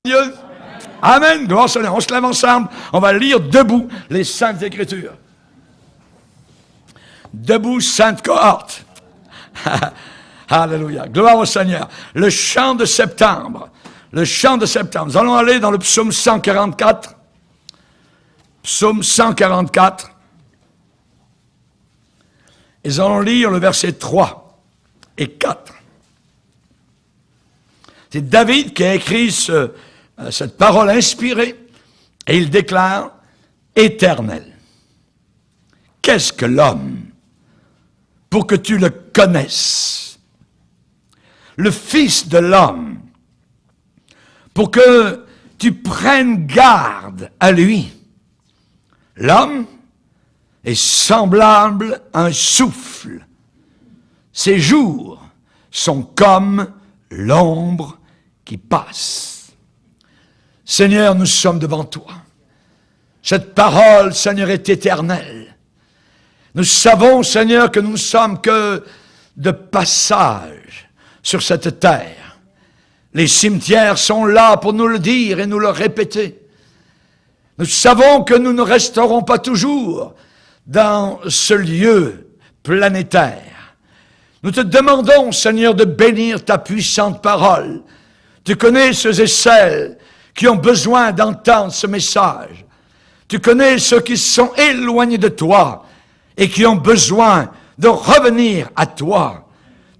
Dieu. Amen. Gloire au Seigneur. On se lève ensemble. On va lire debout les Saintes Écritures. Debout, Sainte Cohorte. Alléluia. Gloire au Seigneur. Le chant de septembre. Le chant de septembre. Nous allons aller dans le psaume 144. Psaume 144. Et nous allons lire le verset 3 et 4. C'est David qui a écrit cette parole inspirée, et il déclare « Éternel, qu'est-ce que l'homme pour que tu le connaisses? Le Fils de l'homme, pour que tu prennes garde à lui. L'homme est semblable à un souffle. Ses jours sont comme l'ombre qui passe. » Seigneur, nous sommes devant toi. Cette parole, Seigneur, est éternelle. Nous savons, Seigneur, que nous ne sommes que de passage sur cette terre. Les cimetières sont là pour nous le dire et nous le répéter. Nous savons que nous ne resterons pas toujours dans ce lieu planétaire. Nous te demandons, Seigneur, de bénir ta puissante parole. Tu connais ceux et celles qui ont besoin d'entendre ce message. Tu connais ceux qui sont éloignés de toi et qui ont besoin de revenir à toi.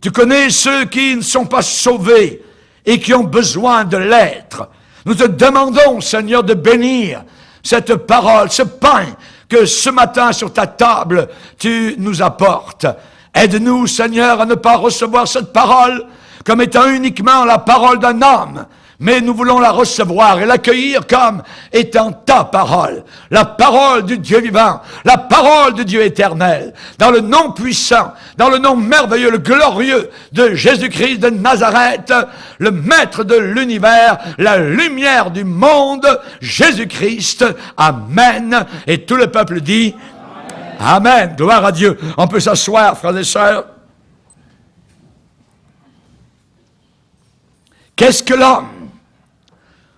Tu connais ceux qui ne sont pas sauvés et qui ont besoin de l'être. Nous te demandons, Seigneur, de bénir cette parole, ce pain que ce matin sur ta table, tu nous apportes. Aide-nous, Seigneur, à ne pas recevoir cette parole comme étant uniquement la parole d'un homme, mais nous voulons la recevoir et l'accueillir comme étant ta parole, la parole du Dieu vivant, la parole du Dieu éternel, dans le nom puissant, dans le nom merveilleux, le glorieux de Jésus-Christ de Nazareth, le maître de l'univers, la lumière du monde, Jésus-Christ. Amen. Et tout le peuple dit Amen. Amen. Gloire à Dieu. On peut s'asseoir, frères et sœurs. Qu'est-ce que l'homme?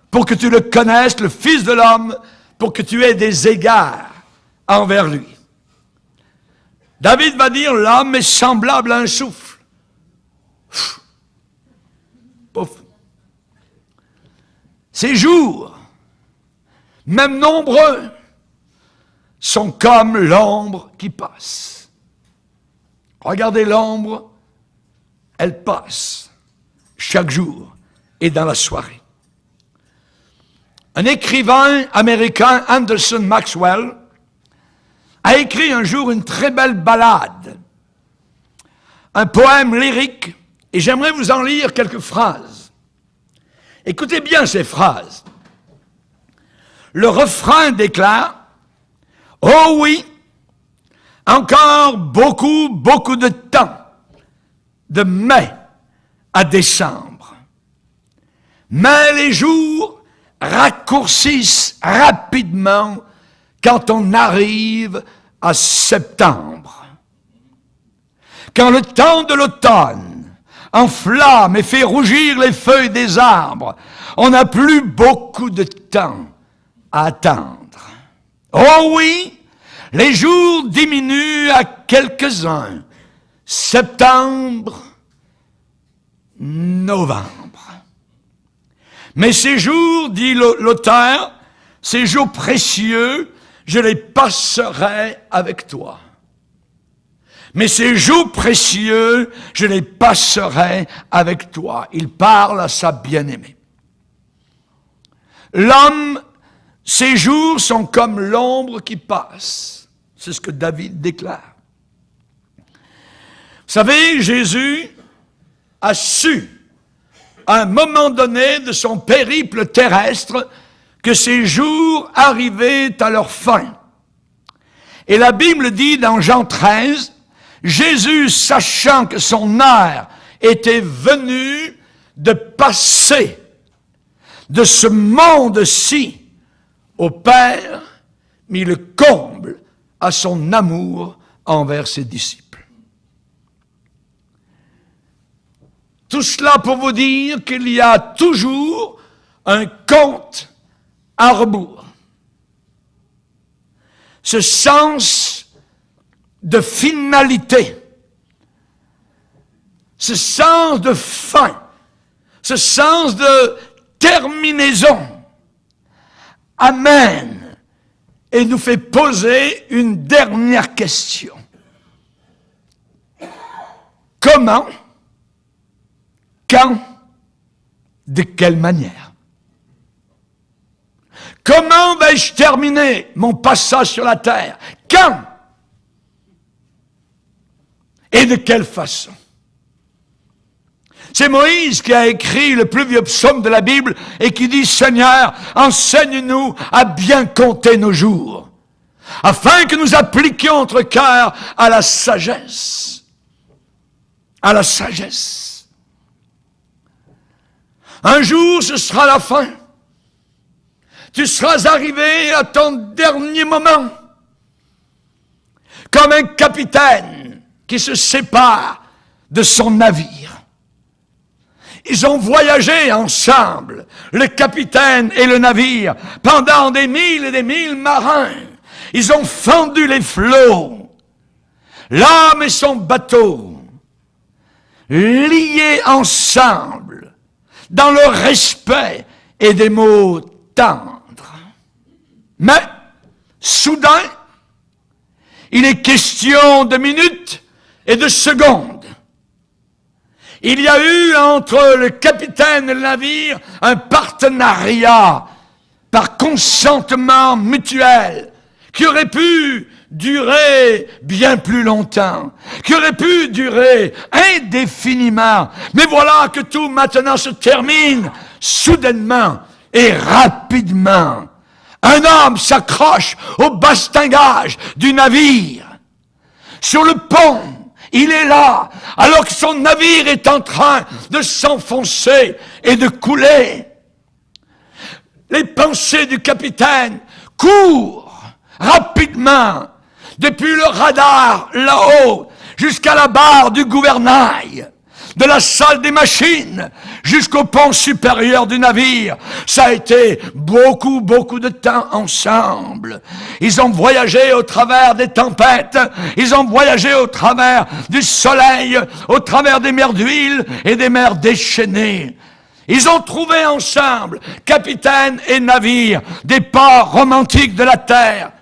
Pour que tu le connaisses, le Fils de l'homme, pour que tu aies des égards envers lui. David va dire, l'homme est semblable à un souffle. Pouf. Ses jours, même nombreux, sont comme l'ombre qui passe. Regardez l'ombre, elle passe chaque jour et dans la soirée. Un écrivain américain, Anderson Maxwell, a écrit un jour une très belle ballade, un poème lyrique, et j'aimerais vous en lire quelques phrases. Écoutez bien ces phrases. Le refrain déclare « Oh oui, encore beaucoup, beaucoup de temps, de mai à décembre. Mais les jours raccourcissent rapidement quand on arrive à septembre. Quand le temps de l'automne enflamme et fait rougir les feuilles des arbres, on n'a plus beaucoup de temps à attendre. Oh oui, les jours diminuent à quelques-uns. Septembre, novembre. Mais ces jours, dit l'auteur, ces jours précieux, je les passerai avec toi. Mais ces jours précieux, je les passerai avec toi. Il parle à sa bien-aimée. L'homme, ses jours sont comme l'ombre qui passe. C'est ce que David déclare. Vous savez, Jésus a su, à un moment donné de son périple terrestre, que ses jours arrivaient à leur fin. Et la Bible dit dans Jean 13, Jésus, sachant que son heure était venue de passer de ce monde-ci au Père, mit le comble à son amour envers ses disciples. Tout cela pour vous dire qu'il y a toujours un compte à rebours. Ce sens de finalité, ce sens de fin, ce sens de terminaison amène et nous fait poser une dernière question. Comment, quand, de quelle manière? Comment vais-je terminer mon passage sur la terre? Quand? Et de quelle façon? C'est Moïse qui a écrit le plus vieux psaume de la Bible et qui dit « Seigneur, enseigne-nous à bien compter nos jours, afin que nous appliquions notre cœur à la sagesse. » À la sagesse. Un jour, ce sera la fin. Tu seras arrivé à ton dernier moment, comme un capitaine qui se sépare de son navire. Ils ont voyagé ensemble, le capitaine et le navire, pendant des milles et des milles marins. Ils ont fendu les flots. L'homme et son bateau, liés ensemble, dans le respect et des mots tendres. Mais, soudain, il est question de minutes et de secondes. Il y a eu entre le capitaine et le navire un partenariat par consentement mutuel qui aurait pu durer bien plus longtemps, qui aurait pu durer indéfiniment. Mais voilà que tout maintenant se termine soudainement et rapidement. Un homme s'accroche au bastingage du navire. Sur le pont, il est là, alors que son navire est en train de s'enfoncer et de couler. Les pensées du capitaine courent rapidement depuis le radar là-haut jusqu'à la barre du gouvernail, de la salle des machines jusqu'au pont supérieur du navire. Ça a été beaucoup de temps ensemble. Ils ont voyagé au travers des tempêtes, ils ont voyagé au travers du soleil, au travers des mers d'huile et des mers déchaînées. Ils ont trouvé ensemble, capitaine et navire, des ports romantiques de la terre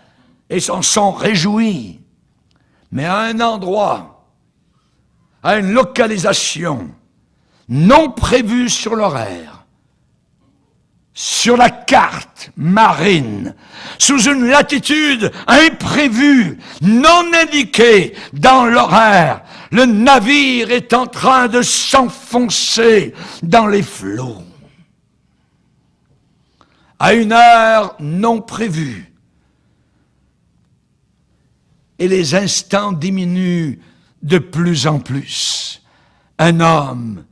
et s'en sont réjouis. Mais à un endroit, à une localisation non prévue sur l'horaire, sur la carte marine, sous une latitude imprévue, non indiquée dans l'horaire, le navire est en train de s'enfoncer dans les flots. À une heure non prévue, et les instants diminuent de plus en plus. Un homme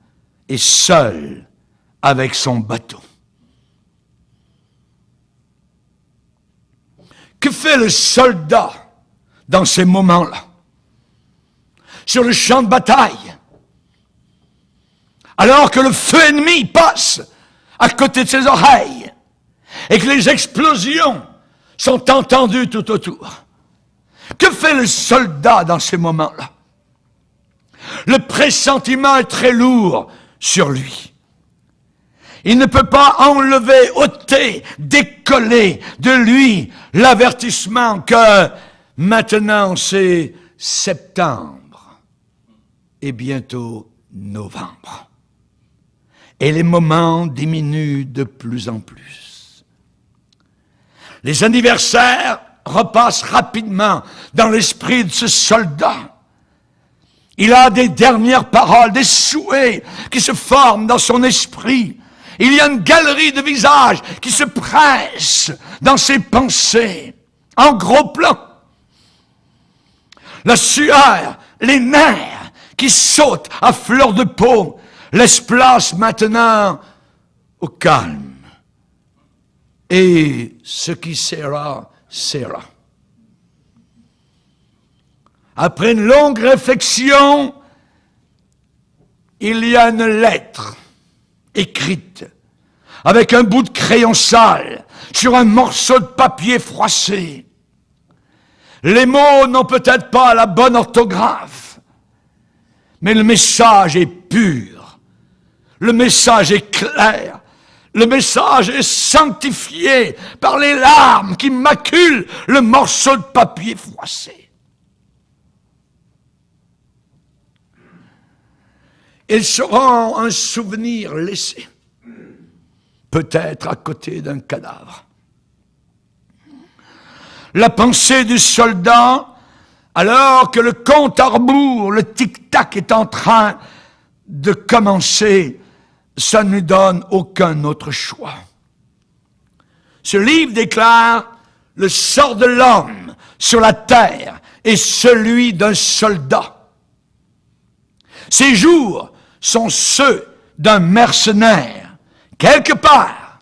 est seul avec son bateau. Que fait le soldat dans ces moments-là? Sur le champ de bataille, alors que le feu ennemi passe à côté de ses oreilles et que les explosions sont entendues tout autour. Que fait le soldat dans ces moments-là? Le pressentiment est très lourd sur lui. Il ne peut pas enlever, ôter, décoller de lui l'avertissement que maintenant c'est septembre et bientôt novembre. Et les moments diminuent de plus en plus. Les anniversaires repassent rapidement dans l'esprit de ce soldat. Il a des dernières paroles, des souhaits qui se forment dans son esprit. Il y a une galerie de visages qui se pressent dans ses pensées, en gros plan. La sueur, les nerfs qui sautent à fleur de peau laissent place maintenant au calme. Et ce qui sera, sera. Après une longue réflexion, il y a une lettre écrite avec un bout de crayon sale sur un morceau de papier froissé. Les mots n'ont peut-être pas la bonne orthographe, mais le message est pur, le message est clair, le message est sanctifié par les larmes qui maculent le morceau de papier froissé. Ils seront un souvenir laissé, peut-être à côté d'un cadavre. La pensée du soldat, alors que le compte à rebours, le tic-tac est en train de commencer, ça ne lui donne aucun autre choix. Ce livre déclare le sort de l'homme sur la terre est celui d'un soldat. Ses jours sont ceux d'un mercenaire. Quelque part,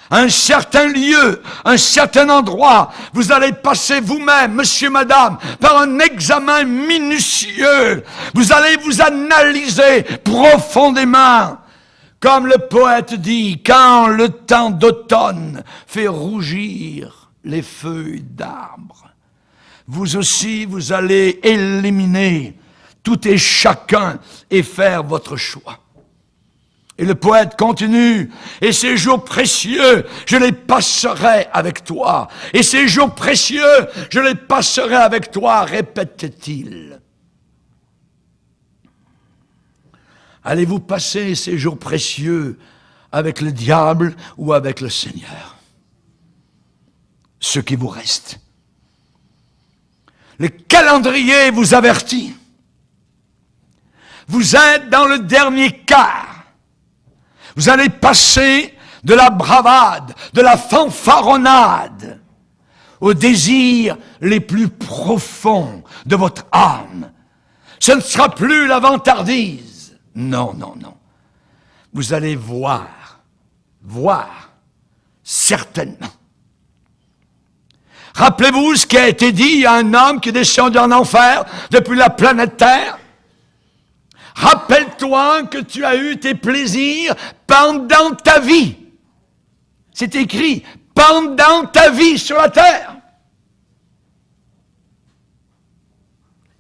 un certain lieu, un certain endroit, vous allez passer vous-même, monsieur, madame, par un examen minutieux. Vous allez vous analyser profondément. Comme le poète dit, quand le temps d'automne fait rougir les feuilles d'arbres, vous aussi, vous allez éliminer tout et chacun et faire votre choix. Et le poète continue, et ces jours précieux, je les passerai avec toi. Et ces jours précieux, je les passerai avec toi, répète-t-il. Allez-vous passer ces jours précieux avec le diable ou avec le Seigneur? Ce qui vous reste. Le calendrier vous avertit. Vous êtes dans le dernier quart. Vous allez passer de la bravade, de la fanfaronnade, aux désirs les plus profonds de votre âme. Ce ne sera plus la vantardise. Non, non, non. Vous allez voir certainement. Rappelez-vous ce qui a été dit à un homme qui est descendu en enfer depuis la planète Terre. Rappelle-toi que tu as eu tes plaisirs pendant ta vie. C'est écrit, pendant ta vie sur la terre.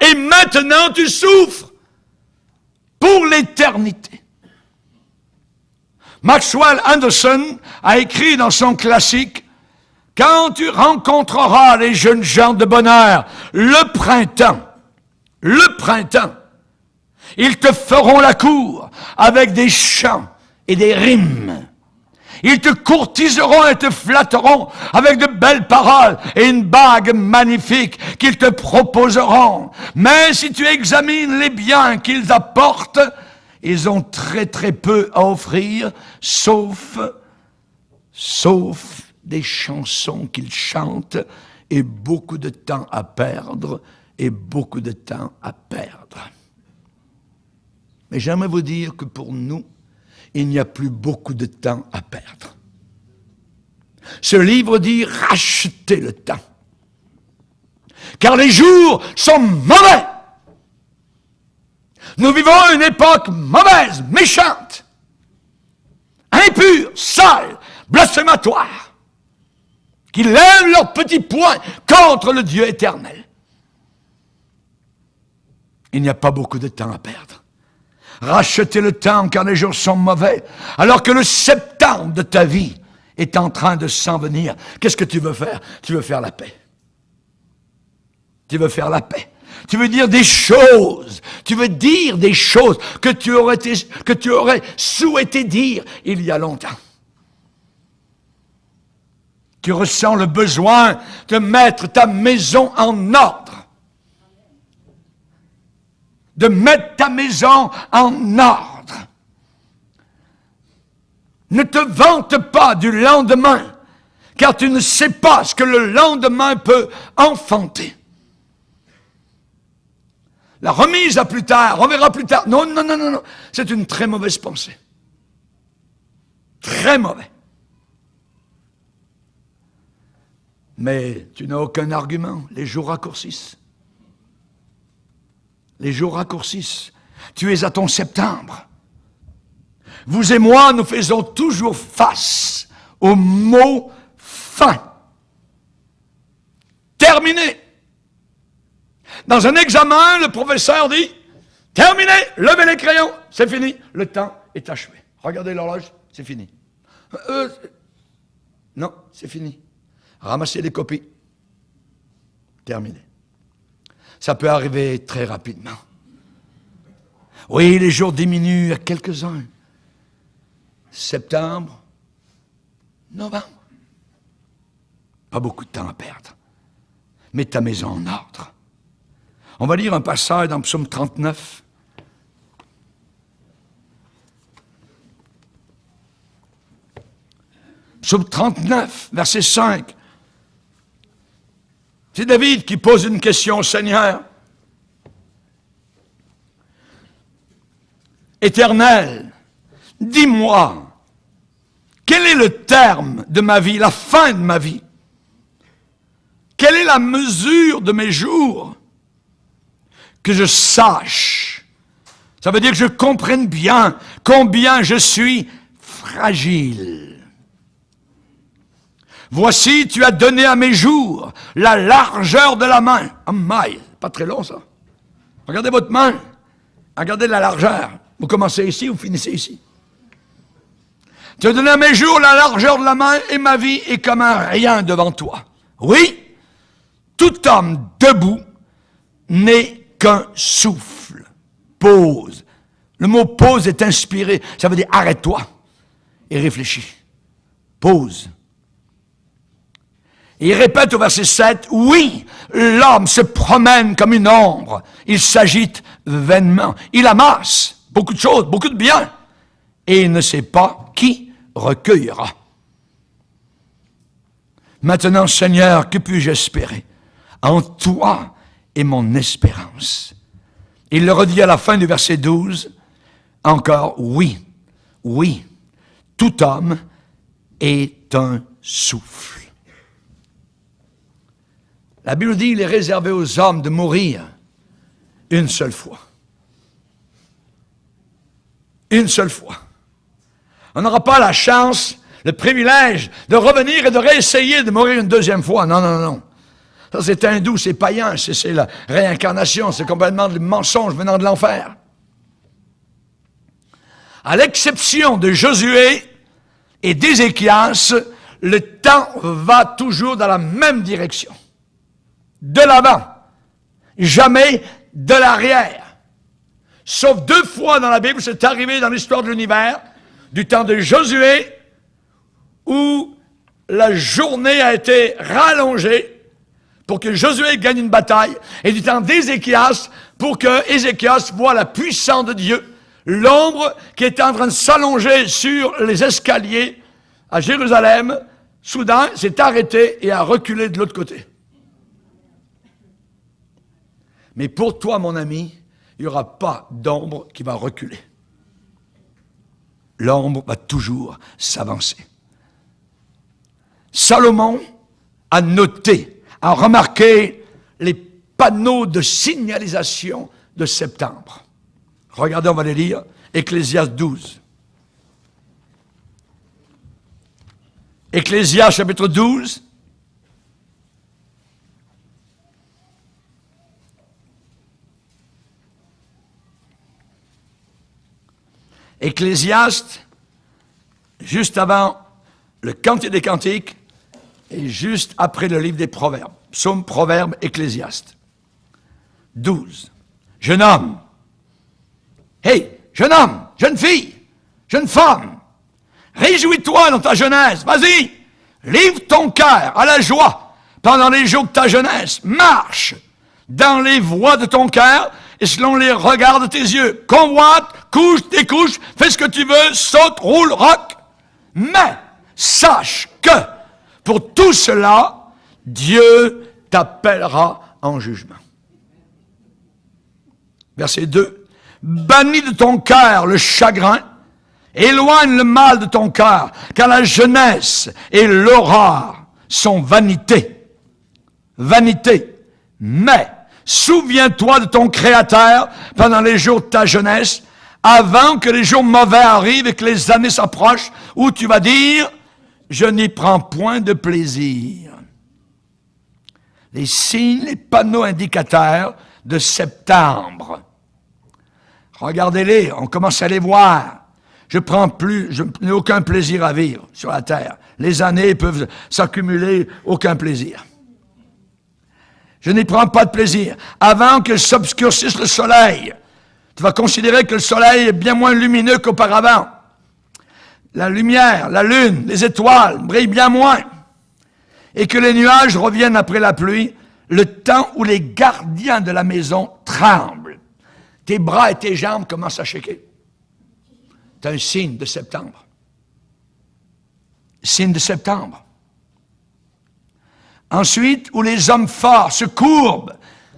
Et maintenant tu souffres pour l'éternité. Maxwell Anderson a écrit dans son classique, « Quand tu rencontreras les jeunes gens de bonheur, le printemps, ils te feront la cour avec des chants et des rimes. Ils te courtiseront et te flatteront avec de belles paroles et une bague magnifique qu'ils te proposeront. Mais si tu examines les biens qu'ils apportent, ils ont très très peu à offrir, sauf des chansons qu'ils chantent et beaucoup de temps à perdre, Mais j'aimerais vous dire que pour nous, il n'y a plus beaucoup de temps à perdre. Ce livre dit « rachetez le temps ». Car les jours sont mauvais. Nous vivons une époque mauvaise, méchante, impure, sale, blasphématoire, qui lèvent leurs petits poings contre le Dieu éternel. Il n'y a pas beaucoup de temps à perdre. Rachetez le temps car les jours sont mauvais, alors que le septembre de ta vie est en train de s'en venir. Qu'est-ce que tu veux faire? Tu veux faire la paix. Tu veux faire la paix. Tu veux dire des choses. Tu veux dire des choses que tu aurais souhaité dire il y a longtemps. Tu ressens le besoin de mettre ta maison en ordre. De mettre ta maison en ordre. Ne te vante pas du lendemain, car tu ne sais pas ce que le lendemain peut enfanter. La remise à plus tard, on verra plus tard. Non, non, non, non, non. C'est une très mauvaise pensée. Très mauvais. Mais tu n'as aucun argument. Les jours raccourcissent. Les jours raccourcissent. Tu es à ton septembre. vous et moi, nous faisons toujours face au mot fin. Terminé. Dans un examen, le professeur dit, terminé, levez les crayons, c'est fini, le temps est achevé. Regardez l'horloge, c'est fini. Non, c'est fini. Ramassez les copies. Terminé. Ça peut arriver très rapidement. Oui, les jours diminuent à quelques-uns. Septembre, novembre. Pas beaucoup de temps à perdre. Mets ta maison en ordre. On va lire un passage dans Psaume 39. Psaume 39, verset 5. C'est David qui pose une question au Seigneur. Éternel, dis-moi, quel est le terme de ma vie, la fin de ma vie? Quelle est la mesure de mes jours? Que je sache. Ça veut dire que je comprenne bien combien je suis fragile. Voici, tu as donné à mes jours la largeur de la main. Oh my, pas très long ça. Regardez votre main. Regardez la largeur. Vous commencez ici, vous finissez ici. Tu as donné à mes jours la largeur de la main et ma vie est comme un rien devant toi. Oui, tout homme debout n'est qu'un souffle. Pause. Le mot pause est inspiré. Ça veut dire arrête-toi et réfléchis. Pause. Et il répète au verset 7, oui, l'homme se promène comme une ombre. Il s'agite vainement. Il amasse beaucoup de choses, beaucoup de biens. Et il ne sait pas qui recueillera. Maintenant, Seigneur, que puis-je espérer? En toi est mon espérance. Il le redit à la fin du verset 12. Encore, oui, oui, tout homme est un souffle. La Bible dit qu'il est réservé aux hommes de mourir une seule fois. Une seule fois. On n'aura pas la chance, le privilège de revenir et de réessayer de mourir une deuxième fois. Non, non, non. Ça, c'est hindou, c'est païen, c'est la réincarnation, c'est complètement le mensonge venant de l'enfer. À l'exception de Josué et d'Ézéchias, le temps va toujours dans la même direction. De l'avant, jamais de l'arrière. Sauf 2 fois dans la Bible, c'est arrivé dans l'histoire de l'univers, du temps de Josué, où la journée a été rallongée pour que Josué gagne une bataille, et du temps d'Ézéchias, pour que Ézéchias voit la puissance de Dieu, l'ombre qui était en train de s'allonger sur les escaliers à Jérusalem, soudain s'est arrêtée et a reculé de l'autre côté. Mais pour toi, mon ami, il n'y aura pas d'ombre qui va reculer. L'ombre va toujours s'avancer. Salomon a noté, a remarqué les panneaux de signalisation de septembre. Regardez, on va les lire. Ecclésiaste 12. Ecclésiaste chapitre 12. Ecclésiaste, juste avant le Cantique des Cantiques et juste après le livre des Proverbes. Psaume, Proverbe, Ecclésiaste. 12. Jeune homme. Hey, jeune homme, jeune fille, jeune femme, réjouis-toi dans ta jeunesse. Vas-y, livre ton cœur à la joie pendant les jours de ta jeunesse. Marche dans les voies de ton cœur et selon les regards de tes yeux. Convoite, couche, découche, fais ce que tu veux, saute, roule, rock. Mais sache que pour tout cela, Dieu t'appellera en jugement. Verset 2. Bannis de ton cœur le chagrin, éloigne le mal de ton cœur, car la jeunesse et l'aurore sont vanité. Vanité. Mais souviens-toi de ton Créateur pendant les jours de ta jeunesse, avant que les jours mauvais arrivent et que les années s'approchent, où tu vas dire, je n'y prends point de plaisir. Les signes, les panneaux indicateurs de septembre. Regardez-les, on commence à les voir. Je n'ai aucun plaisir à vivre sur la terre. Les années peuvent s'accumuler, aucun plaisir. Je n'y prends pas de plaisir. Avant que s'obscurcisse le soleil, tu vas considérer que le soleil est bien moins lumineux qu'auparavant. La lumière, la lune, les étoiles brillent bien moins. Et que les nuages reviennent après la pluie, le temps où les gardiens de la maison tremblent. Tes bras et tes jambes commencent à shaker. C'est un signe de septembre. Signe de septembre. Ensuite, où les hommes forts se courbent,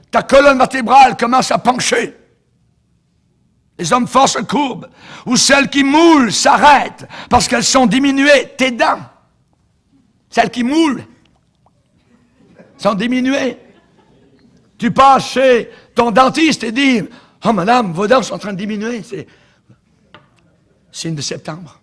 ta colonne vertébrale commence à pencher. Les hommes forts se courbent. Où celles qui moulent s'arrêtent parce qu'elles sont diminuées. Tes dents, celles qui moulent, sont diminuées. Tu passes chez ton dentiste et dis, « Oh, madame, vos dents sont en train de diminuer. » C'est signe de septembre.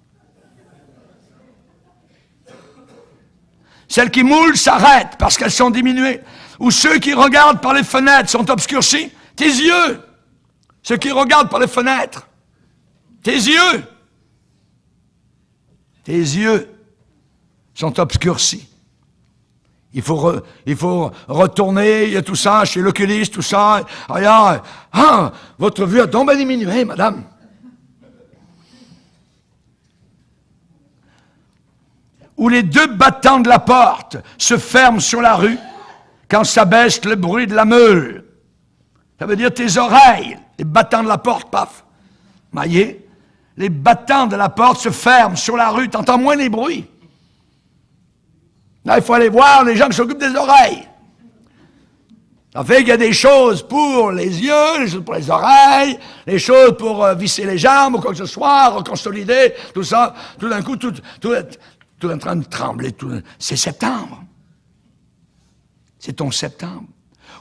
Celles qui moulent s'arrêtent parce qu'elles sont diminuées. Ou ceux qui regardent par les fenêtres sont obscurcis. Tes yeux, ceux qui regardent par les fenêtres, tes yeux sont obscurcis. Il faut retourner, il y a tout ça, chez l'oculiste, tout ça. Regarde, votre vue a donc bien diminué, madame. Où les deux battants de la porte se ferment sur la rue quand s'abaisse le bruit de la meule. Ça veut dire tes oreilles, les battants de la porte, paf. Voyez, les battants de la porte se ferment sur la rue, t'entends moins les bruits. Là, il faut aller voir les gens qui s'occupent des oreilles. Ça fait qu'il y a des choses pour les yeux, des choses pour les oreilles, des choses pour visser les jambes ou quoi que ce soit, reconsolider, tout ça. Tout d'un coup, tout est en train de trembler. C'est septembre. C'est ton septembre.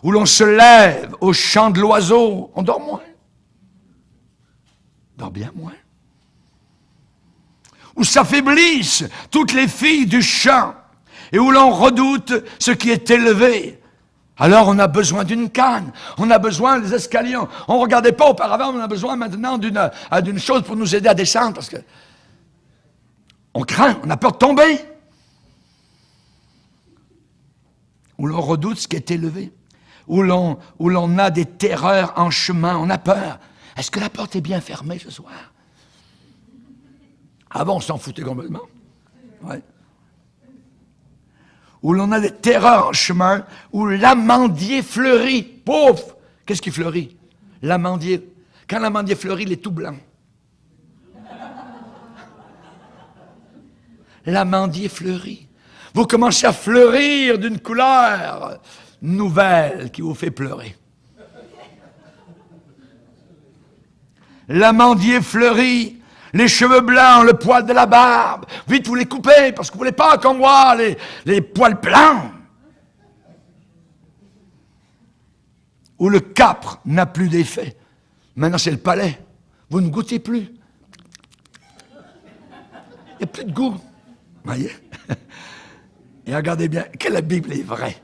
Où l'on se lève au chant de l'oiseau. On dort moins. On dort bien moins. Où s'affaiblissent toutes les filles du chant. Et où l'on redoute ce qui est élevé. Alors on a besoin d'une canne, on a besoin des escaliers. On ne regardait pas auparavant, on a besoin maintenant d'une chose pour nous aider à descendre, parce que on craint, on a peur de tomber. Où l'on redoute ce qui est élevé, où l'on a des terreurs en chemin, on a peur. Est-ce que la porte est bien fermée ce soir? Avant, on s'en foutait complètement. Ouais. Où l'on a des terreurs en chemin, où l'amandier fleurit. Pouf! Qu'est-ce qui fleurit? L'amandier. Quand l'amandier fleurit, il est tout blanc. L'amandier fleurit. Vous commencez à fleurir d'une couleur nouvelle qui vous fait pleurer. L'amandier fleurit. Les cheveux blancs, le poil de la barbe. Vite, vous les coupez, parce que vous ne voulez pas qu'on voit les poils blancs. Où le capre n'a plus d'effet. Maintenant, c'est le palais. Vous ne goûtez plus. Il n'y a plus de goût. Voyez? Et regardez bien, que la Bible est vraie.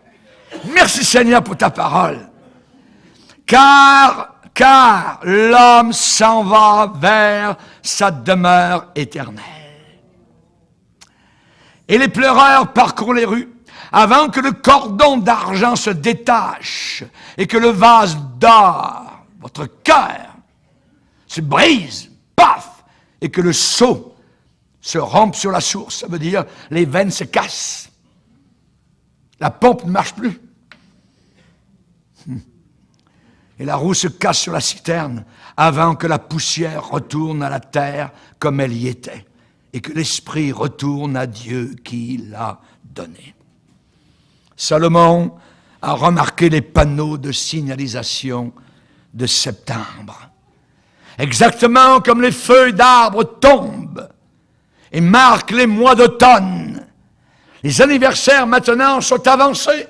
Merci Seigneur pour ta parole. Car l'homme s'en va vers sa demeure éternelle. Et les pleureurs parcourent les rues avant que le cordon d'argent se détache et que le vase d'or, votre cœur, se brise, paf, et que le seau se rompe sur la source. Ça veut dire les veines se cassent. La pompe ne marche plus. Et la roue se casse sur la citerne avant que la poussière retourne à la terre comme elle y était et que l'esprit retourne à Dieu qui l'a donné. Salomon a remarqué les panneaux de signalisation de septembre. Exactement comme les feuilles d'arbres tombent et marquent les mois d'automne. Les anniversaires maintenant sont avancés.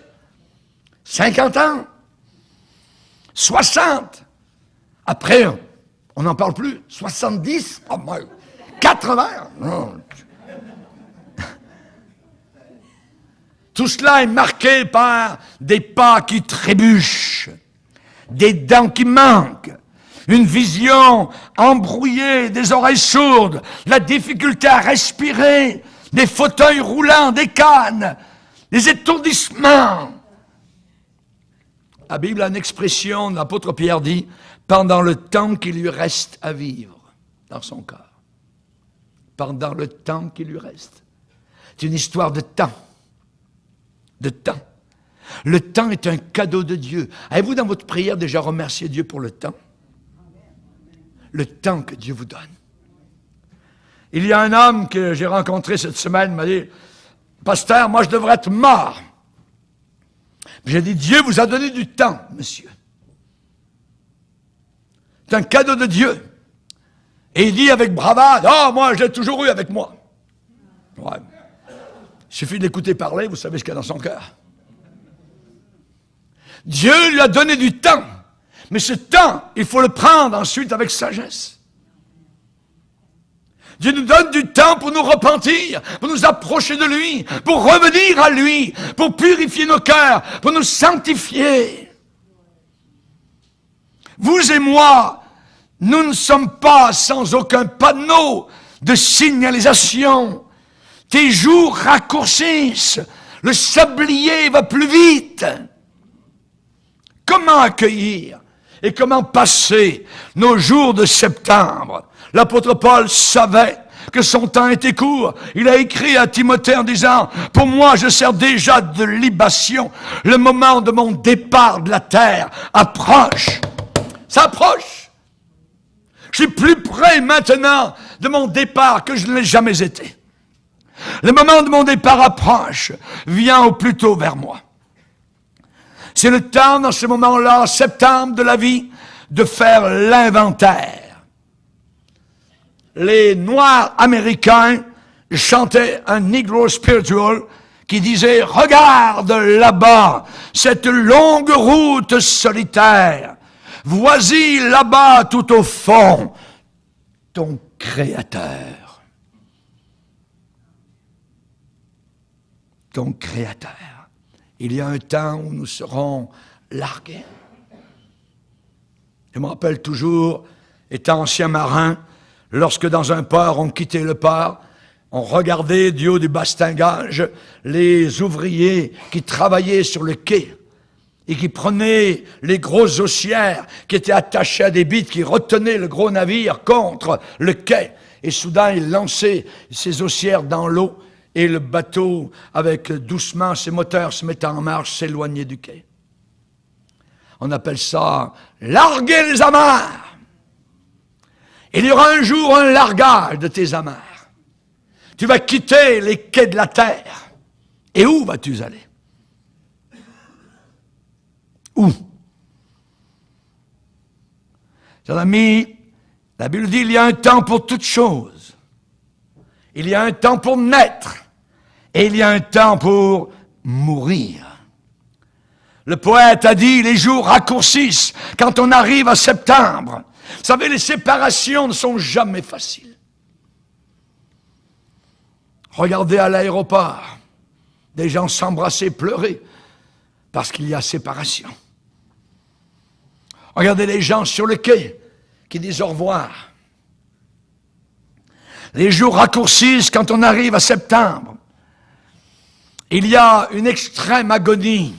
50 ans. 60. Après, On n'en parle plus. 70? Oh, 80? Non. Tout cela est marqué par des pas qui trébuchent, des dents qui manquent, une vision embrouillée, des oreilles sourdes, la difficulté à respirer, des fauteuils roulants, des cannes, des étourdissements. La Bible a une expression, l'apôtre Pierre dit, pendant le temps qui lui reste à vivre dans son corps. Pendant le temps qui lui reste. C'est une histoire de temps. De temps. Le temps est un cadeau de Dieu. Avez-vous dans votre prière déjà remercié Dieu pour le temps? Le temps que Dieu vous donne. Il y a un homme que j'ai rencontré cette semaine, m'a dit, « Pasteur, moi je devrais être mort. » J'ai dit, Dieu vous a donné du temps, monsieur. C'est un cadeau de Dieu. Et il dit avec bravade, oh, moi, je l'ai toujours eu avec moi. Ouais. Il suffit de l'écouter parler, vous savez ce qu'il y a dans son cœur. Dieu lui a donné du temps. Mais ce temps, il faut le prendre ensuite avec sagesse. Dieu nous donne du temps pour nous repentir, pour nous approcher de lui, pour revenir à lui, pour purifier nos cœurs, pour nous sanctifier. Vous et moi, nous ne sommes pas sans aucun panneau de signalisation. Tes jours raccourcissent, le sablier va plus vite. Comment accueillir et comment passer nos jours de septembre? L'apôtre Paul savait que son temps était court. Il a écrit à Timothée en disant, « Pour moi, je sers déjà de libation. Le moment de mon départ de la terre approche. » Ça approche. Je suis plus près maintenant de mon départ que je ne l'ai jamais été. Le moment de mon départ approche. Viens au plus tôt vers moi. C'est le temps, dans ce moment-là, septembre de la vie, de faire l'inventaire. Les Noirs américains chantaient un Negro spiritual qui disait « Regarde là-bas, cette longue route solitaire. Voici là-bas, tout au fond, ton Créateur. » Ton Créateur. Il y a un temps où nous serons largués. Je me rappelle toujours, étant ancien marin, lorsque dans un port, on quittait le port, on regardait du haut du bastingage les ouvriers qui travaillaient sur le quai et qui prenaient les grosses haussières qui étaient attachées à des bites qui retenaient le gros navire contre le quai. Et soudain, ils lançaient ces haussières dans l'eau et le bateau, avec doucement ses moteurs se mettant en marche, s'éloignait du quai. On appelle ça « larguer les amarres ». Il y aura un jour un largage de tes amarres. Tu vas quitter les quais de la terre. Et où vas-tu aller? Où? Chers amis, la Bible dit il y a un temps pour toutes choses. Il y a un temps pour naître. Et il y a un temps pour mourir. Le poète a dit les jours raccourcissent quand on arrive à septembre. Vous savez, les séparations ne sont jamais faciles. Regardez à l'aéroport, des gens s'embrasser, pleurer, parce qu'il y a séparation. Regardez les gens sur le quai qui disent au revoir. Les jours raccourcissent quand on arrive à septembre. Il y a une extrême agonie.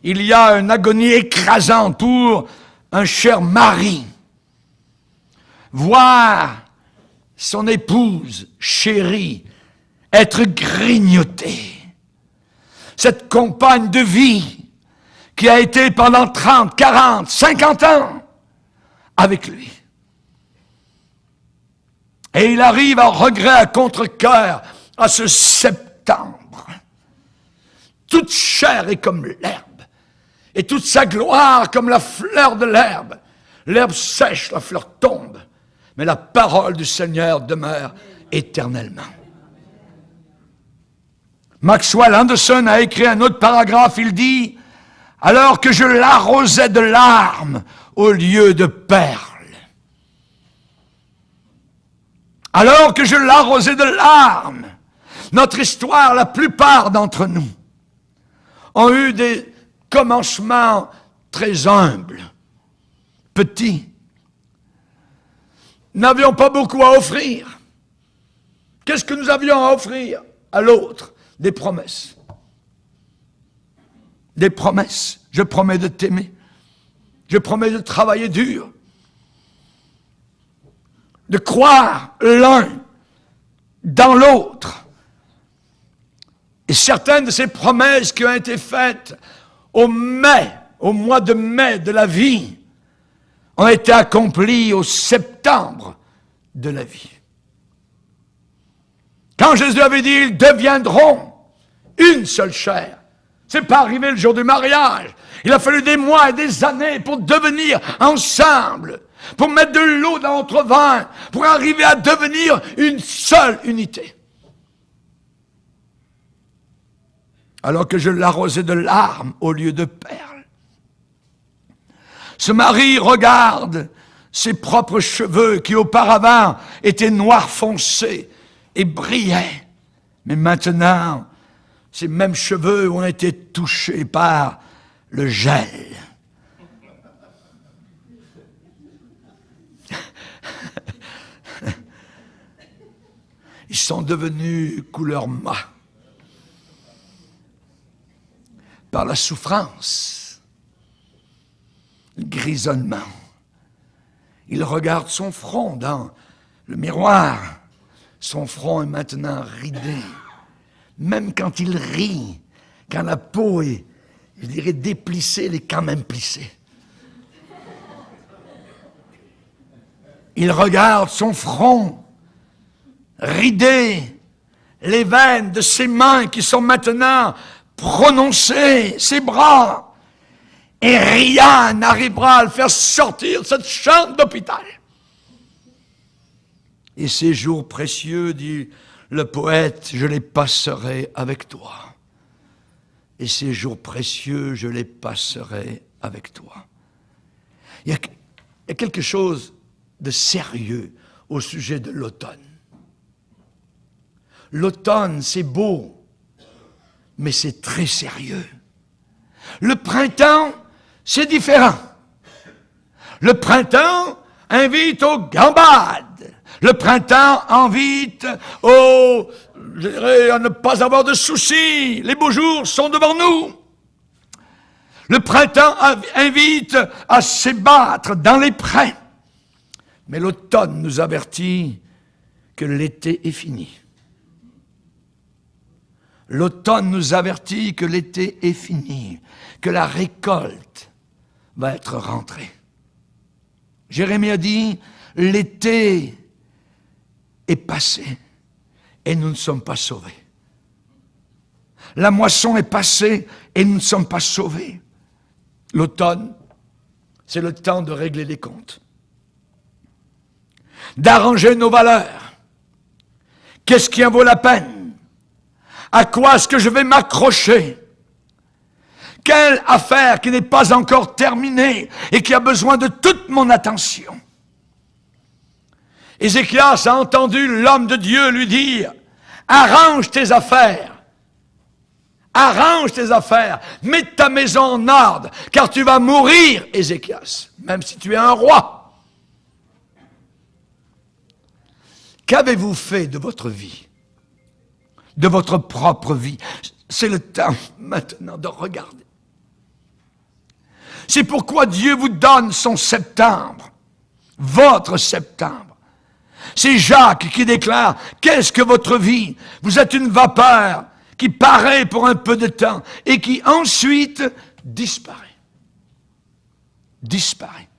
Il y a une agonie écrasante pour un cher mari. Voir son épouse chérie être grignotée. Cette compagne de vie qui a été pendant 30, 40, 50 ans avec lui. Et il arrive à regret, à contre-cœur, à ce septembre. Toute chair est comme l'herbe, et toute sa gloire comme la fleur de l'herbe. L'herbe sèche, la fleur tombe, mais la parole du Seigneur demeure éternellement. Maxwell Anderson a écrit un autre paragraphe, il dit « Alors que je l'arrosais de larmes au lieu de perles, Alors que je l'arrosais de larmes. Notre histoire, la plupart d'entre nous, ont eu des commencements très humbles, petits. Nous n'avions pas beaucoup à offrir. Qu'est-ce que nous avions à offrir à l'autre? Des promesses. Des promesses. Je promets de t'aimer. Je promets de travailler dur. De croire l'un dans l'autre. Et certaines de ces promesses qui ont été faites au mois de mai de la vie, ont été accomplies au septembre de la vie. Quand Jésus avait dit, ils deviendront une seule chair, c'est pas arrivé le jour du mariage. Il a fallu des mois et des années pour devenir ensemble, pour mettre de l'eau dans notre vin, pour arriver à devenir une seule unité. Alors que je l'arrosais de larmes au lieu de perles. Ce mari regarde ses propres cheveux qui auparavant étaient noirs foncés et brillaient. Mais maintenant, ces mêmes cheveux ont été touchés par le gel. Ils sont devenus couleur mat. Par la souffrance, le grisonnement. Il regarde son front dans le miroir. Son front est maintenant ridé. Même quand il rit, quand la peau est, je dirais, déplissée, elle est quand même plissée. Il regarde son front ridé, les veines de ses mains qui sont maintenant prononcées, ses bras, et rien n'arrivera à le faire sortir de cette chambre d'hôpital. Et ces jours précieux, dit le poète, je les passerai avec toi. Et ces jours précieux, je les passerai avec toi. Il y a quelque chose de sérieux au sujet de l'automne. L'automne, c'est beau, mais c'est très sérieux. Le printemps, c'est différent. Le printemps invite aux gambades. Le printemps invite à ne pas avoir de soucis. Les beaux jours sont devant nous. Le printemps invite à s'ébattre dans les prés. Mais l'automne nous avertit que l'été est fini. L'automne nous avertit que l'été est fini, que la récolte va être rentrée. Jérémie a dit, l'été est passé et nous ne sommes pas sauvés. La moisson est passée et nous ne sommes pas sauvés. L'automne, c'est le temps de régler les comptes, d'arranger nos valeurs. Qu'est-ce qui en vaut la peine? À quoi est-ce que je vais m'accrocher? Quelle affaire qui n'est pas encore terminée et qui a besoin de toute mon attention? Ézéchias a entendu l'homme de Dieu lui dire, arrange tes affaires, mets ta maison en ordre, car tu vas mourir, Ézéchias, même si tu es un roi. Qu'avez-vous fait de votre vie? De votre propre vie? C'est le temps maintenant de regarder. C'est pourquoi Dieu vous donne son septembre, votre septembre. C'est Jacques qui déclare, qu'est-ce que votre vie? Vous êtes une vapeur qui paraît pour un peu de temps et qui ensuite disparaît. Disparaît.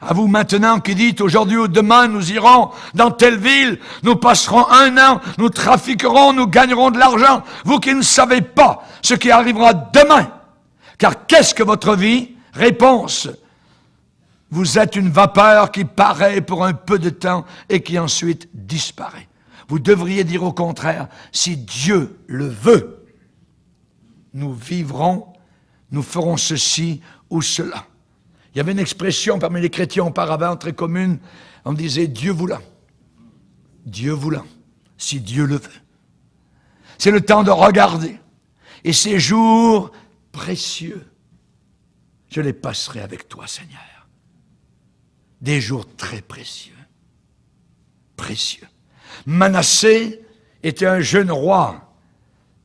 À vous maintenant qui dites, aujourd'hui ou demain, nous irons dans telle ville, nous passerons un an, nous trafiquerons, nous gagnerons de l'argent. Vous qui ne savez pas ce qui arrivera demain. Car qu'est-ce que votre vie? Réponse. Vous êtes une vapeur qui paraît pour un peu de temps et qui ensuite disparaît. Vous devriez dire au contraire, si Dieu le veut, nous vivrons, nous ferons ceci ou cela. Il y avait une expression parmi les chrétiens auparavant très commune. On disait Dieu voulant. Dieu voulant. Si Dieu le veut. C'est le temps de regarder. Et ces jours précieux, je les passerai avec toi, Seigneur. Des jours très précieux. Précieux. Manassé était un jeune roi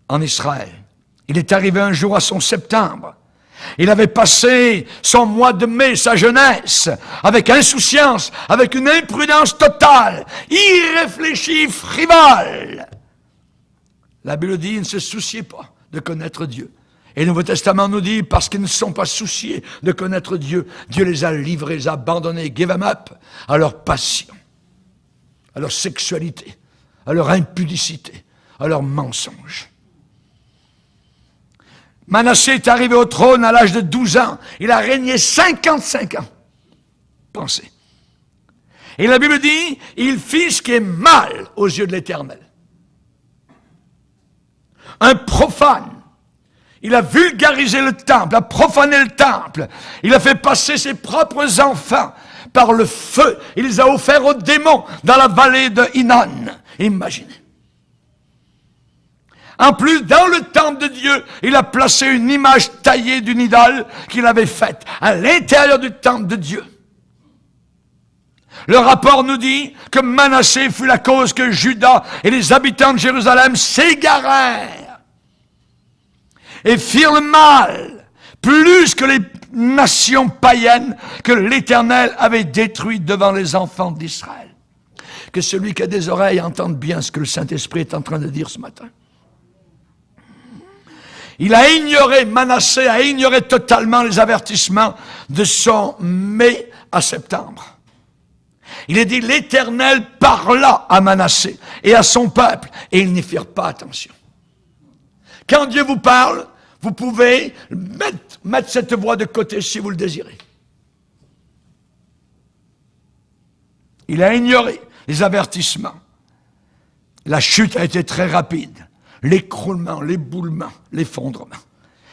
en Israël. Il est arrivé un jour à son septembre. Il avait passé son mois de mai, sa jeunesse, avec insouciance, avec une imprudence totale, irréfléchie, frivole. La Bible dit, il ne se souciait pas de connaître Dieu. Et le Nouveau Testament nous dit, parce qu'ils ne sont pas souciés de connaître Dieu, Dieu les a livrés, les a abandonnés, give them up, à leur passion, à leur sexualité, à leur impudicité, à leur mensonge. Manassé est arrivé au trône à l'âge de 12 ans. Il a régné 55 ans. Pensez. Et la Bible dit, il fit ce qui est mal aux yeux de l'Éternel. Un profane. Il a vulgarisé le temple, a profané le temple. Il a fait passer ses propres enfants par le feu. Il les a offerts aux démons dans la vallée de Hinnom. Imaginez. En plus, dans le temple de Dieu, il a placé une image taillée d'une idole qu'il avait faite à l'intérieur du temple de Dieu. Le rapport nous dit que Manassé fut la cause que Juda et les habitants de Jérusalem s'égarèrent et firent le mal, plus que les nations païennes que l'Éternel avait détruites devant les enfants d'Israël. Que celui qui a des oreilles entende bien ce que le Saint-Esprit est en train de dire ce matin. Il a ignoré, Manassé a ignoré totalement les avertissements de son mai à septembre. Il est dit, l'Éternel parla à Manassé et à son peuple, et ils n'y firent pas attention. Quand Dieu vous parle, vous pouvez mettre cette voix de côté si vous le désirez. Il a ignoré les avertissements. La chute a été très rapide. L'écroulement, l'éboulement, l'effondrement.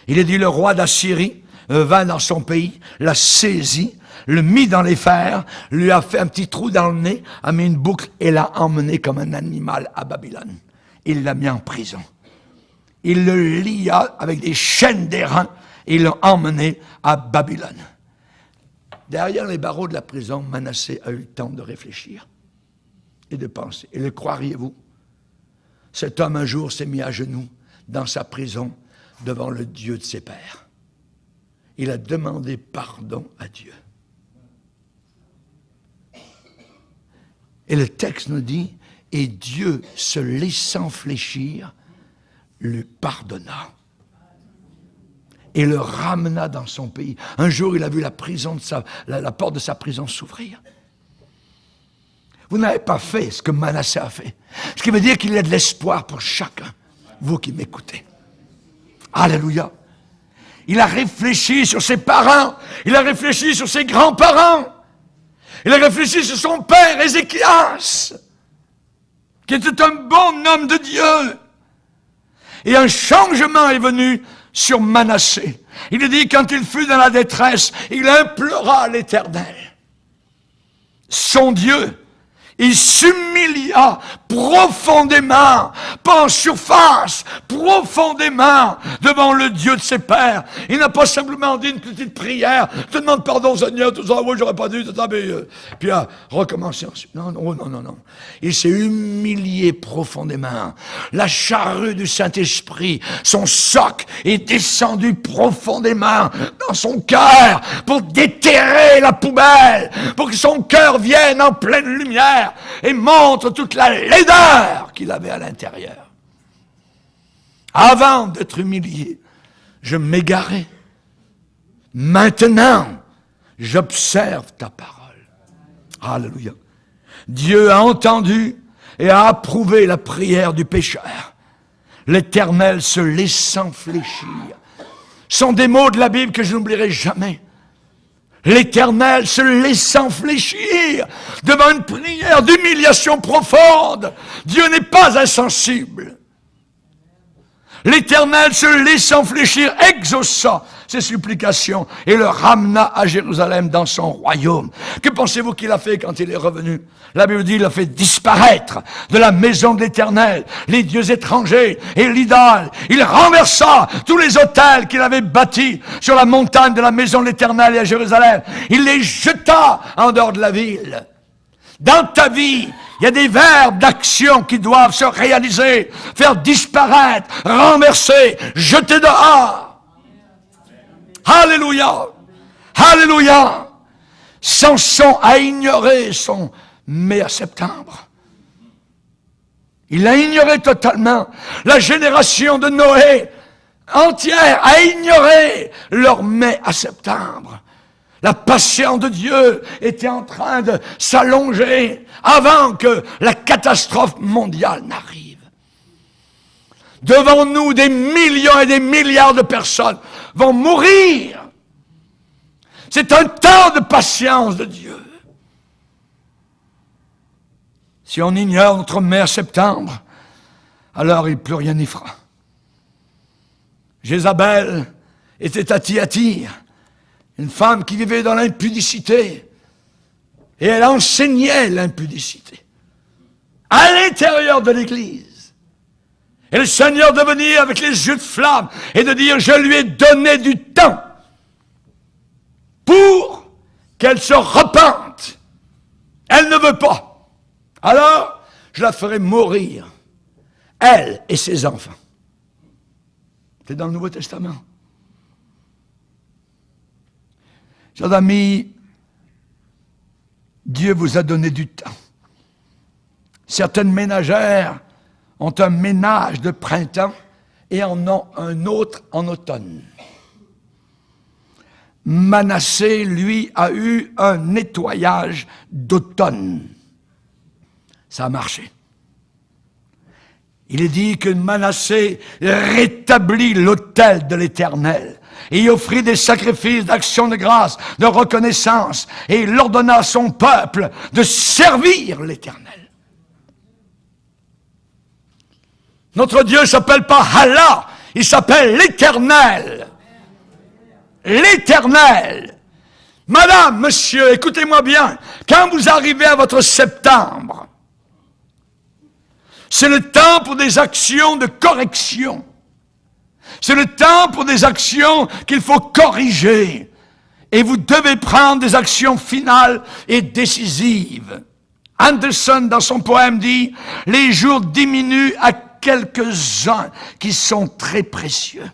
Il est dit, le roi d'Assyrie vint dans son pays, l'a saisi, le mit dans les fers, lui a fait un petit trou dans le nez, a mis une boucle et l'a emmené comme un animal à Babylone. Il l'a mis en prison. Il le lia avec des chaînes d'airain et il l'a emmené à Babylone. Derrière les barreaux de la prison, Manassé a eu le temps de réfléchir et de penser. Et le croiriez-vous? Cet homme un jour s'est mis à genoux dans sa prison devant le Dieu de ses pères. Il a demandé pardon à Dieu. Et le texte nous dit, et Dieu, se laissant fléchir, lui pardonna. Et le ramena dans son pays. Un jour, il a vu la porte de sa prison s'ouvrir. Vous n'avez pas fait ce que Manassé a fait. Ce qui veut dire qu'il y a de l'espoir pour chacun, vous qui m'écoutez. Alléluia. Il a réfléchi sur ses parents. Il a réfléchi sur ses grands-parents. Il a réfléchi sur son père, Ézéchias, qui était un bon homme de Dieu. Et un changement est venu sur Manassé. Il est dit, quand il fut dans la détresse, il implora l'Éternel, son Dieu. Il s'humilia profondément, pas en surface, profondément devant le Dieu de ses pères. Il n'a pas simplement dit une petite prière, « Je te demande pardon Seigneur, tout ça, oui, j'aurais pas dû, tout ça, mais... » Puis à recommencer ensuite. Non. Il s'est humilié profondément. La charrue du Saint-Esprit, son soc est descendu profondément dans son cœur pour déterrer la poubelle, pour que son cœur vienne en pleine lumière et montre toute la laideur qu'il avait à l'intérieur. Avant d'être humilié, je m'égarais. Maintenant, j'observe ta parole. Alléluia. Dieu a entendu et a approuvé la prière du pécheur. L'Éternel se laissant fléchir. Ce sont des mots de la Bible que je n'oublierai jamais. L'Éternel se laissant fléchir devant une prière d'humiliation profonde. Dieu n'est pas insensible. L'Éternel, se laissant fléchir, exauça ses supplications et le ramena à Jérusalem dans son royaume. Que pensez-vous qu'il a fait quand il est revenu? La Bible dit qu'il a fait disparaître de la maison de l'Éternel les dieux étrangers et l'idole. Il renversa tous les autels qu'il avait bâtis sur la montagne de la maison de l'Éternel et à Jérusalem. Il les jeta en dehors de la ville. Dans ta vie, il y a des verbes d'action qui doivent se réaliser, faire disparaître, renverser, jeter dehors. Alléluia! Alléluia! Samson a ignoré son mai à septembre. Il a ignoré totalement. La génération de Noé entière a ignoré leur mai à septembre. La patience de Dieu était en train de s'allonger avant que la catastrophe mondiale n'arrive. Devant nous, des millions et des milliards de personnes vont mourir. C'est un temps de patience de Dieu. Si on ignore notre mai à septembre, alors il plus rien n'y fera. Jézabel était à Thyatire, une femme qui vivait dans l'impudicité, et elle enseignait l'impudicité à l'intérieur de l'Église. Et le Seigneur de venir avec les yeux de flamme et de dire, je lui ai donné du temps pour qu'elle se repente. Elle ne veut pas. Alors, je la ferai mourir, elle et ses enfants. C'est dans le Nouveau Testament. Chers amis, Dieu vous a donné du temps. Certaines ménagères ont un ménage de printemps et en ont un autre en automne. Manassé, lui, a eu un nettoyage d'automne. Ça a marché. Il est dit que Manassé rétablit l'autel de l'Éternel et y offrit des sacrifices d'action de grâce, de reconnaissance, et il ordonna à son peuple de servir l'Éternel. Notre Dieu ne s'appelle pas Allah, il s'appelle l'Éternel. L'Éternel. Madame, monsieur, écoutez-moi bien, quand vous arrivez à votre septembre, c'est le temps pour des actions de correction. C'est le temps pour des actions qu'il faut corriger. Et vous devez prendre des actions finales et décisives. Anderson, dans son poème, dit « Les jours diminuent à quelques-uns qui sont très précieux. »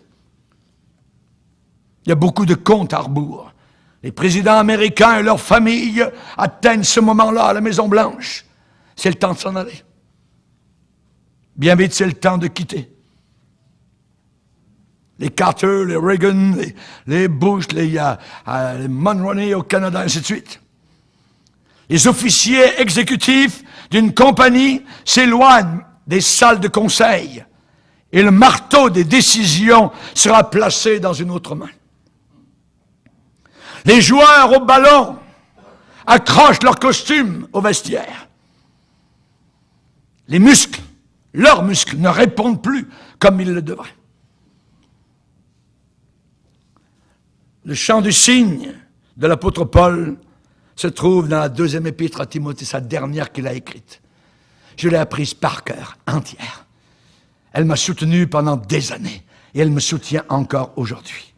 Il y a beaucoup de comptes à rebours. Les présidents américains et leurs familles atteignent ce moment-là à la Maison-Blanche. C'est le temps de s'en aller. Bien vite, c'est le temps de quitter. Les Carter, les Reagan, les Bush, les Mulroney au Canada, ainsi de suite. Les officiers exécutifs d'une compagnie s'éloignent des salles de conseil et le marteau des décisions sera placé dans une autre main. Les joueurs au ballon accrochent leurs costumes au vestiaire. Les muscles, leurs muscles, ne répondent plus comme ils le devraient. Le chant du cygne de l'apôtre Paul se trouve dans la 2e épître à Timothée, sa dernière qu'il a écrite. Je l'ai apprise par cœur, entière. Elle m'a soutenu pendant des années et elle me soutient encore aujourd'hui.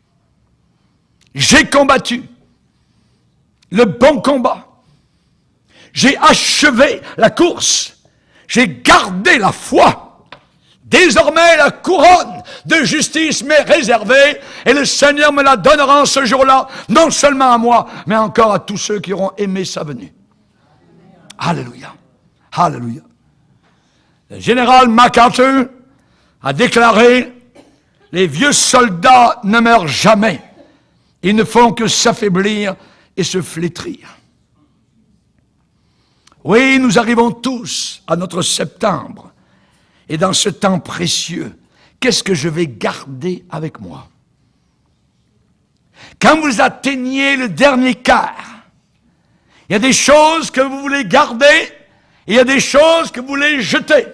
J'ai combattu le bon combat. J'ai achevé la course. J'ai gardé la foi. Désormais, la couronne de justice m'est réservée et le Seigneur me la donnera en ce jour-là, non seulement à moi, mais encore à tous ceux qui auront aimé sa venue. Alléluia. Alléluia. Le général MacArthur a déclaré « Les vieux soldats ne meurent jamais. Ils ne font que s'affaiblir et se flétrir. » Oui, nous arrivons tous à notre septembre. Et dans ce temps précieux, qu'est-ce que je vais garder avec moi? Quand vous atteignez le dernier quart, il y a des choses que vous voulez garder, et il y a des choses que vous voulez jeter.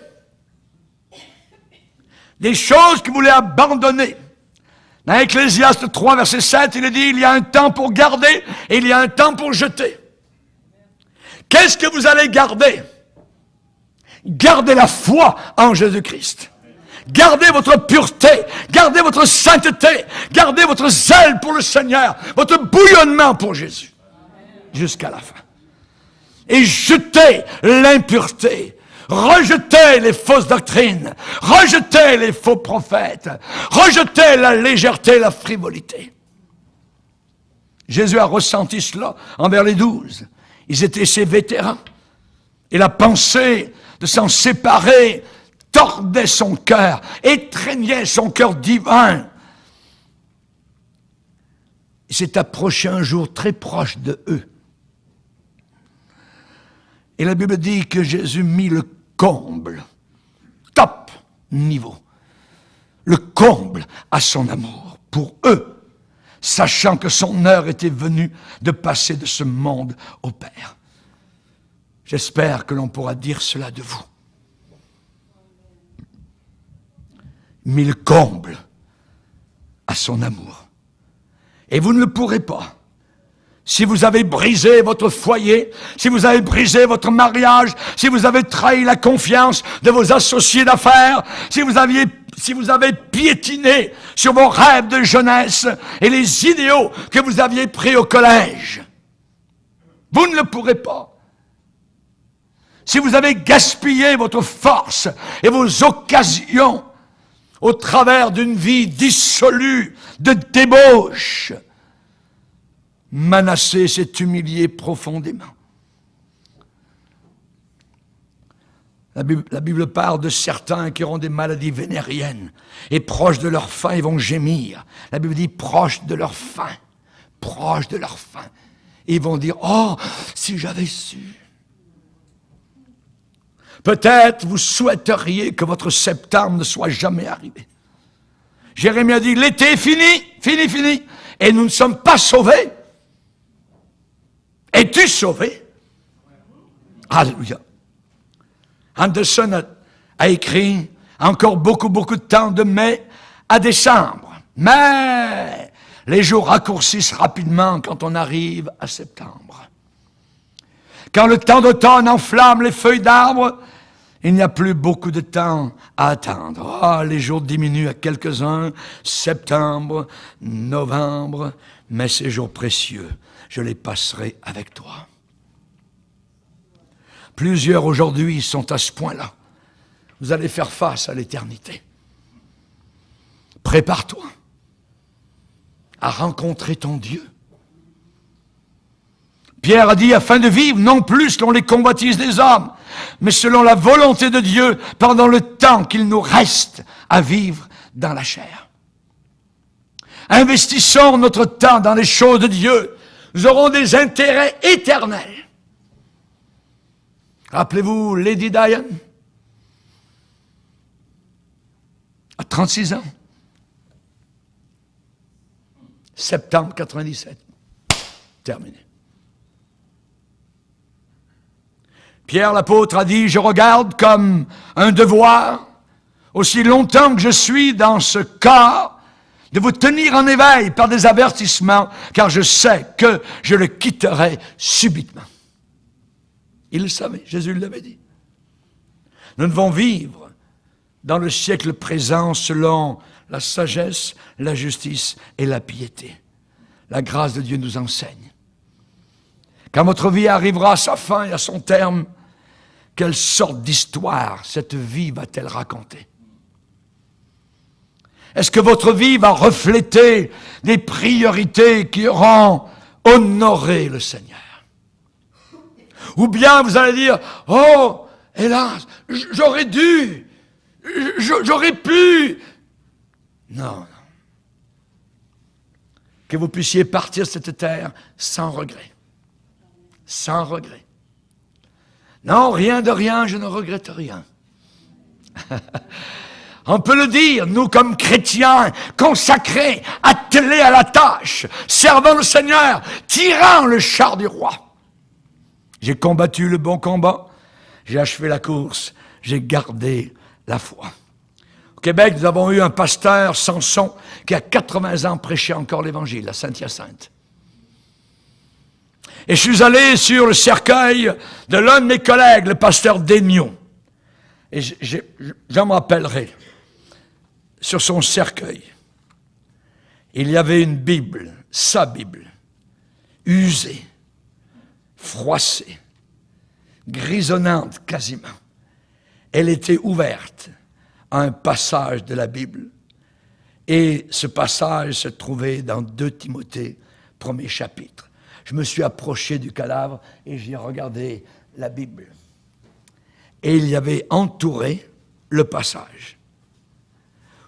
des choses que vous voulez abandonner. Dans Ecclésiaste 3, verset 7, il est dit, il y a un temps pour garder et il y a un temps pour jeter. Qu'est-ce que vous allez garder? Gardez la foi en Jésus-Christ. Gardez votre pureté, gardez votre sainteté, gardez votre zèle pour le Seigneur, votre bouillonnement pour Jésus, jusqu'à la fin. Et jetez l'impureté, rejetez les fausses doctrines, rejetez les faux prophètes, rejetez la légèreté, la frivolité. Jésus a ressenti cela envers les 12. Ils étaient ses vétérans. Et la pensée de s'en séparer tordait son cœur, étreignait son cœur divin. Il s'est approché un jour très proche de eux. Et la Bible dit que Jésus mit le comble, top niveau, le comble à son amour pour eux, sachant que son heure était venue de passer de ce monde au Père. J'espère que l'on pourra dire cela de vous. Mit le comble à son amour. Et vous ne le pourrez pas. Si vous avez brisé votre foyer, si vous avez brisé votre mariage, si vous avez trahi la confiance de vos associés d'affaires, si vous avez piétiné sur vos rêves de jeunesse et les idéaux que vous aviez pris au collège, vous ne le pourrez pas. Si vous avez gaspillé votre force et vos occasions au travers d'une vie dissolue de débauche, Manassé s'est humilié profondément. La Bible parle de certains qui auront des maladies vénériennes et proches de leur fin, ils vont gémir. La Bible dit proches de leur fin, proches de leur fin. Et ils vont dire, oh, si j'avais su. Peut-être vous souhaiteriez que votre septembre ne soit jamais arrivé. Jérémie a dit, l'été est fini, fini, et nous ne sommes pas sauvés. Es-tu sauvé? Alléluia. Anderson a écrit encore beaucoup de temps, de mai à décembre. Mais les jours raccourcissent rapidement quand on arrive à septembre. Quand le temps d'automne enflamme les feuilles d'arbres, il n'y a plus beaucoup de temps à attendre. Oh, les jours diminuent à quelques-uns, septembre, novembre, mais ces jours précieux, je les passerai avec toi. Plusieurs aujourd'hui sont à ce point-là. Vous allez faire face à l'éternité. Prépare-toi à rencontrer ton Dieu. Pierre a dit, afin de vivre, non plus selon les convoitises des hommes, mais selon la volonté de Dieu, pendant le temps qu'il nous reste à vivre dans la chair. Investissons notre temps dans les choses de Dieu. Nous aurons des intérêts éternels. Rappelez-vous Lady Diane, à 36 ans, septembre 97, terminé. Pierre l'apôtre a dit, je regarde comme un devoir, aussi longtemps que je suis dans ce corps, de vous tenir en éveil par des avertissements, car je sais que je le quitterai subitement. Il le savait, Jésus l'avait dit. Nous devons vivre dans le siècle présent selon la sagesse, la justice et la piété. La grâce de Dieu nous enseigne. Quand votre vie arrivera à sa fin et à son terme, quelle sorte d'histoire cette vie va-t-elle raconter? Est-ce que votre vie va refléter des priorités qui auront honoré le Seigneur? Ou bien vous allez dire, oh, hélas, j'aurais dû, j'aurais pu. Non. Que vous puissiez partir de cette terre sans regret. Sans regret. Non, rien de rien, je ne regrette rien. On peut le dire, nous comme chrétiens, consacrés, attelés à la tâche, servant le Seigneur, tirant le char du roi. J'ai combattu le bon combat, j'ai achevé la course, j'ai gardé la foi. Québec, nous avons eu un pasteur, Samson, qui à 80 ans prêchait encore l'Évangile à Saint-Hyacinthe. Et je suis allé sur le cercueil de l'un de mes collègues, le pasteur Daigneault. Et j'en me rappellerai, sur son cercueil, il y avait une Bible, sa Bible, usée, froissée, grisonnante quasiment. Elle était ouverte à un passage de la Bible. Et ce passage se trouvait dans 2 Timothée, 1er chapitre. Je me suis approché du cadavre et j'ai regardé la Bible. Et il y avait entouré le passage.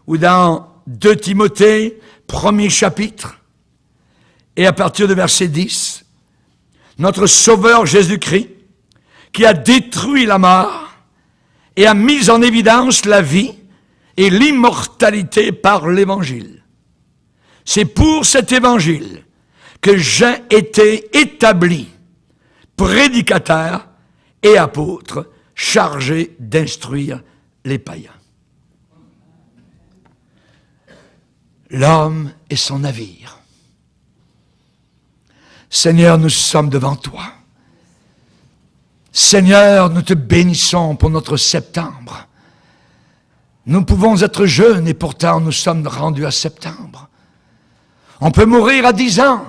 Ou dans 2 Timothée, 1er chapitre, et à partir de verset 10, notre Sauveur Jésus-Christ, qui a détruit la mort et a mis en évidence la vie et l'immortalité par l'Évangile. C'est pour cet Évangile que j'ai été établi prédicateur et apôtre chargé d'instruire les païens. L'homme et son navire. Seigneur, nous sommes devant toi. Seigneur, nous te bénissons pour notre septembre. Nous pouvons être jeunes et pourtant nous sommes rendus à septembre. On peut mourir à 10 ans.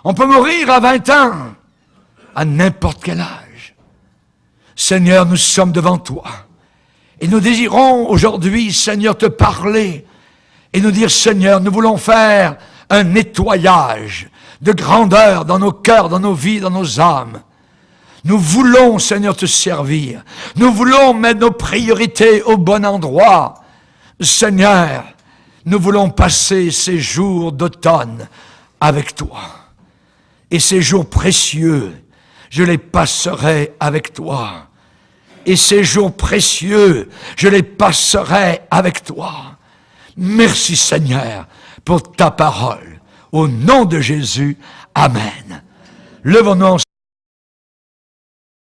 On peut mourir à 20 ans. À n'importe quel âge. Seigneur, nous sommes devant toi. Et nous désirons aujourd'hui, Seigneur, te parler. Et nous dire, Seigneur, nous voulons faire un nettoyage de grandeur dans nos cœurs, dans nos vies, dans nos âmes. Nous voulons, Seigneur, te servir. Nous voulons mettre nos priorités au bon endroit. Seigneur, nous voulons passer ces jours d'automne avec toi. Et ces jours précieux, je les passerai avec toi. Et ces jours précieux, je les passerai avec toi. Merci, Seigneur, pour ta parole. Au nom de Jésus, Amen. Levons-nous.